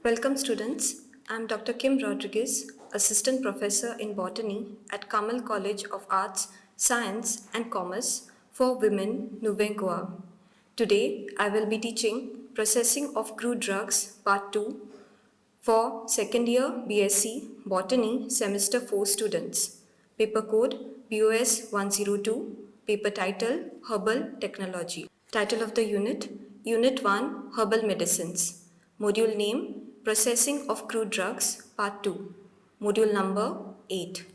Welcome students. I am Dr. Kim Rodriguez, Assistant Professor in Botany at Kamal College of Arts, Science and Commerce for Women, Nouvelle Goa. Today I will be teaching Processing of Crude Drugs Part 2 for second year BSc Botany Semester 4 students. Paper code BOS 102, paper title Herbal Technology. Title of the unit Unit 1 Herbal Medicines. Module name Processing of Crude Drugs Part 2. Module number 8.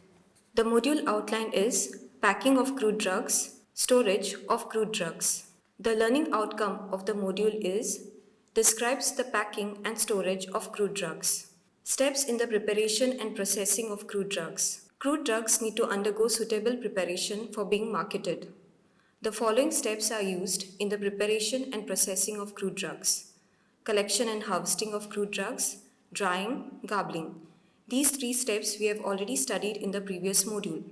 The module outline is Packing of Crude Drugs, Storage of Crude Drugs. The learning outcome of the module is describes the packing and storage of crude drugs. Steps in the preparation and processing of crude drugs. Crude drugs need to undergo suitable preparation for being marketed. The following steps are used in the preparation and processing of crude drugs: collection and harvesting of crude drugs, drying, garbling. These three steps we have already studied in the previous module.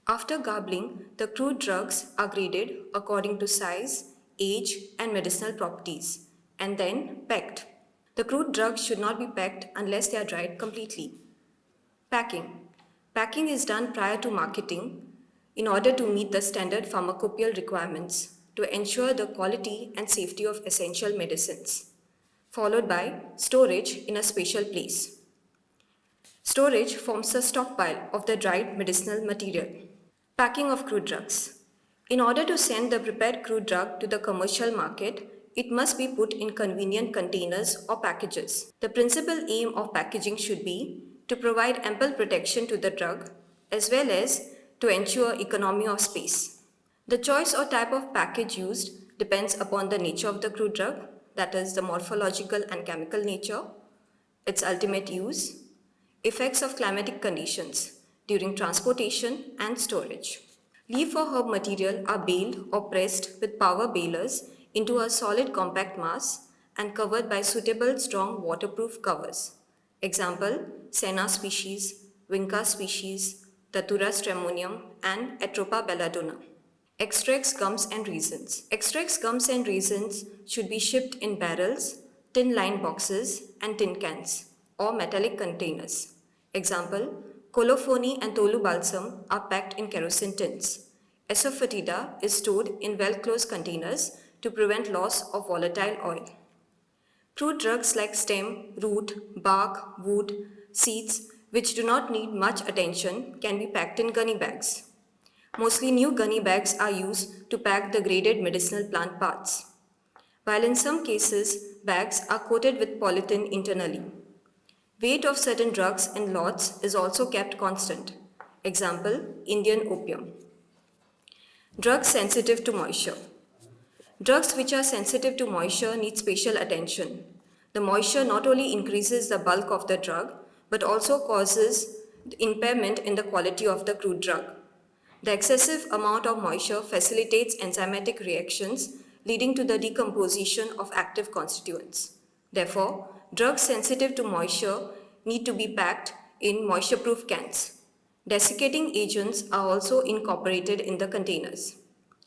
After garbling, the crude drugs are graded according to size, age, and medicinal properties, and then packed. The crude drugs should not be packed unless they are dried completely. Packing. Packing is done prior to marketing in order to meet the standard pharmacopoeial requirements to ensure the quality and safety of essential medicines, followed by storage in a special place. Storage forms a stockpile of the dried medicinal material. Packing of crude drugs. In order to send the prepared crude drug to the commercial market, it must be put in convenient containers or packages. The principal aim of packaging should be to provide ample protection to the drug as well as to ensure economy of space. The choice or type of package used depends upon the nature of the crude drug, that is the morphological and chemical nature, its ultimate use, effects of climatic conditions during transportation and storage. Leaf or herb material are baled or pressed with power balers into a solid compact mass and covered by suitable strong waterproof covers. Example, Senna species, Vinca species, Datura stramonium and Atropa belladonna. Extracts, gums and raisins. Extracts, gums and raisins should be shipped in barrels, tin-lined boxes and tin cans or metallic containers. Example, colophony and tolu balsam are packed in kerosene tins. Asafoetida is stored in well-closed containers to prevent loss of volatile oil. Crude drugs like stem, root, bark, wood, seeds, which do not need much attention, can be packed in gunny bags. Mostly new gunny bags are used to pack the graded medicinal plant parts, while in some cases, bags are coated with polythene internally. Weight of certain drugs in lots is also kept constant. Example, Indian opium. Drugs sensitive to moisture. Drugs which are sensitive to moisture need special attention. The moisture not only increases the bulk of the drug, but also causes impairment in the quality of the crude drug. The excessive amount of moisture facilitates enzymatic reactions, leading to the decomposition of active constituents. Therefore, drugs sensitive to moisture need to be packed in moisture-proof cans. Desiccating agents are also incorporated in the containers.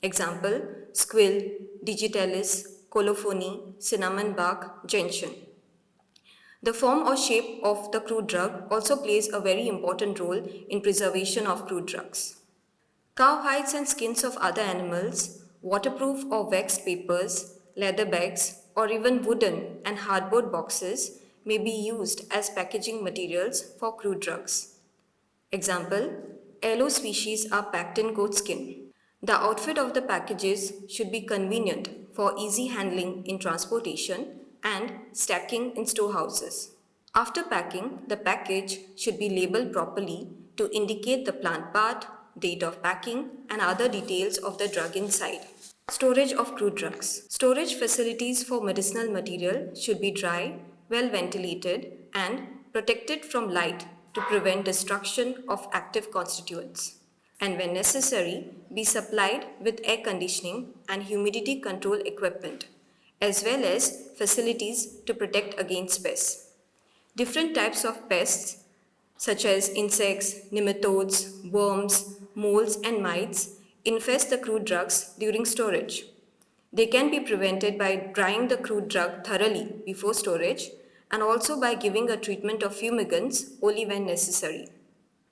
Example, squill, digitalis, colophony, cinnamon bark, gentian. The form or shape of the crude drug also plays a very important role in preservation of crude drugs. Cow hides and skins of other animals, waterproof or waxed papers, leather bags, or even wooden and hardboard boxes may be used as packaging materials for crude drugs. Example, aloe species are packed in goat skin. The outfit of the packages should be convenient for easy handling in transportation and stacking in storehouses. After packing, the package should be labeled properly to indicate the plant part, date of packing, and other details of the drug inside. Storage of crude drugs. Storage facilities for medicinal material should be dry, well ventilated, and protected from light to prevent destruction of active constituents, and when necessary, be supplied with air conditioning and humidity control equipment, as well as facilities to protect against pests. Different types of pests such as insects, nematodes, worms, moles and mites infest the crude drugs during storage. They can be prevented by drying the crude drug thoroughly before storage and also by giving a treatment of fumigants only when necessary.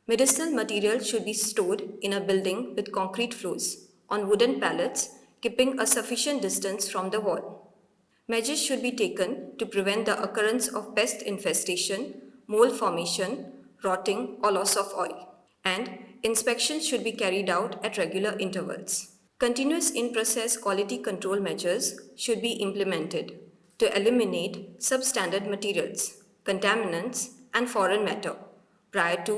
Medicinal material should be stored in a building with concrete floors on wooden pallets, keeping a sufficient distance from the wall. Measures should be taken to prevent the occurrence of pest infestation, mold formation, rotting, or loss of oil. And inspections should be carried out at regular intervals. Continuous in-process quality control measures should be implemented to eliminate substandard materials, contaminants, and foreign matter prior to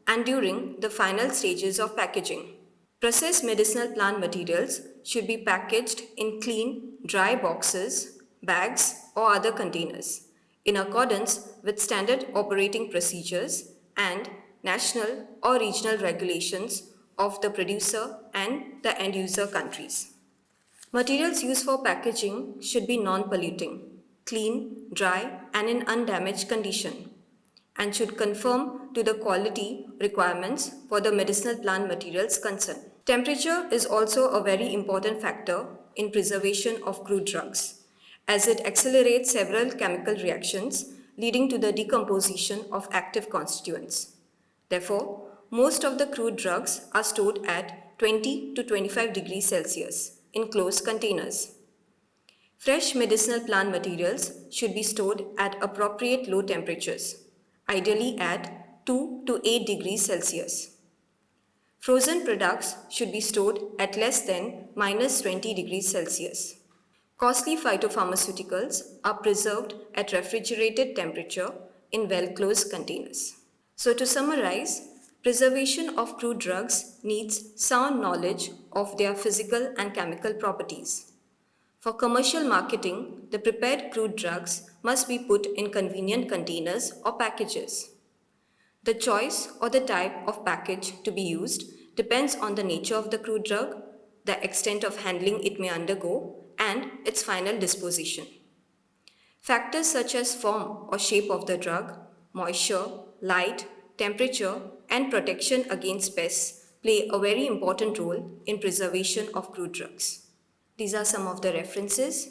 and during the final stages of packaging. Processed medicinal plant materials should be packaged in clean, dry boxes, bags, or other containers in accordance with standard operating procedures and national or regional regulations of the producer and the end user countries. Materials used for packaging should be non-polluting, clean, dry, and in undamaged condition, and should conform to the quality requirements for the medicinal plant materials concerned. Temperature is also a very important factor in preservation of crude drugs, as it accelerates several chemical reactions leading to the decomposition of active constituents. Therefore, most of the crude drugs are stored at 20 to 25 degrees Celsius in closed containers. Fresh medicinal plant materials should be stored at appropriate low temperatures, ideally at 2 to 8 degrees Celsius. Frozen products should be stored at less than minus 20 degrees Celsius. Costly phytopharmaceuticals are preserved at refrigerated temperature in well-closed containers. So to summarize, preservation of crude drugs needs sound knowledge of their physical and chemical properties. For commercial marketing, the prepared crude drugs must be put in convenient containers or packages. The choice or the type of package to be used depends on the nature of the crude drug, the extent of handling it may undergo, and its final disposition. Factors such as form or shape of the drug, moisture, light, temperature, and protection against pests play a very important role in preservation of crude drugs. These are some of the references.